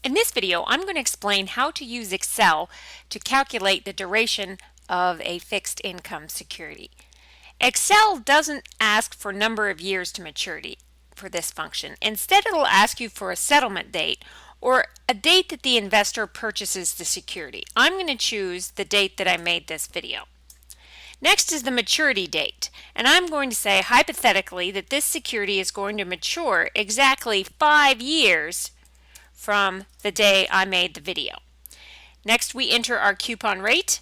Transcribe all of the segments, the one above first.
In this video, I'm going to explain how to use Excel to calculate the duration of a fixed income security. Excel doesn't ask for number of years to maturity for this function. Instead, it'll ask you for a settlement date or a date that the investor purchases the security. I'm going to choose the date that I made this video. Next is the maturity date, and I'm going to say hypothetically that this security is going to mature exactly 5 years from the day I made the video. Next, we enter our coupon rate.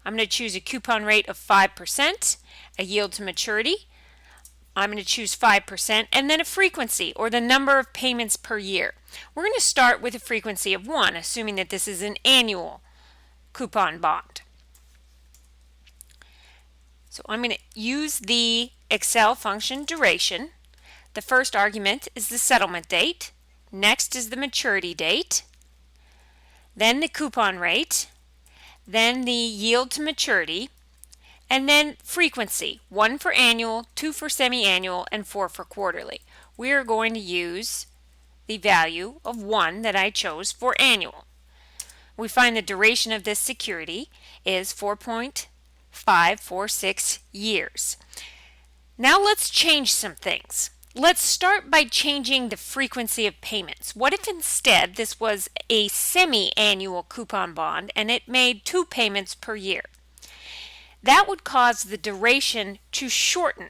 I'm going to choose a coupon rate of 5%, a yield to maturity. I'm going to choose 5%, and then a frequency, or the number of payments per year. We're going to start with a frequency of 1, assuming that this is an annual coupon bond. So I'm going to use the Excel function duration. The first argument is the settlement date. Next is the maturity date, then the coupon rate, then the yield to maturity, and then frequency, 1 for annual, 2 for semi-annual, and 4 for quarterly. We are going to use the value of 1 that I chose for annual. We find the duration of this security is 4.546 years. Now let's change some things. Let's start by changing the frequency of payments. What if instead this was a semi-annual coupon bond and it made 2 payments per year? That would cause the duration to shorten.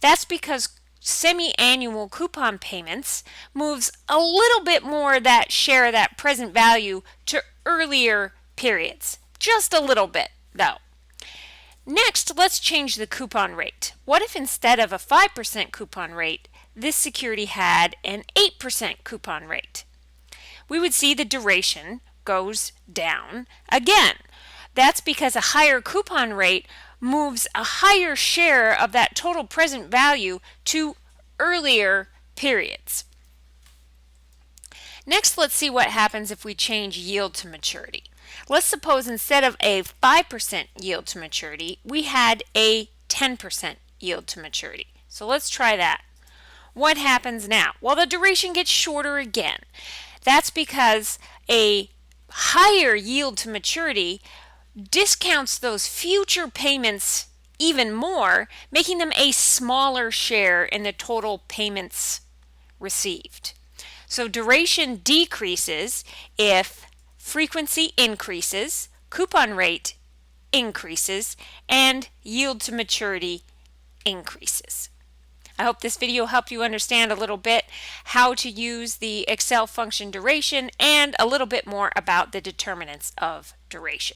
That's because semi-annual coupon payments moves a little bit more of that share of that present value to earlier periods. Just a little bit, though. Next, let's change the coupon rate. What if instead of a 5% coupon rate, this security had an 8% coupon rate? We would see the duration goes down again. That's because a higher coupon rate moves a higher share of that total present value to earlier periods. Next, let's see what happens if we change yield to maturity. Let's suppose instead of a 5% yield to maturity, we had a 10% yield to maturity. So let's try that. What happens now? Well, the duration gets shorter again. That's because a higher yield to maturity discounts those future payments even more, making them a smaller share in the total payments received. So duration decreases if frequency increases, coupon rate increases, and yield to maturity increases. I hope this video helped you understand a little bit how to use the Excel function duration and a little bit more about the determinants of duration.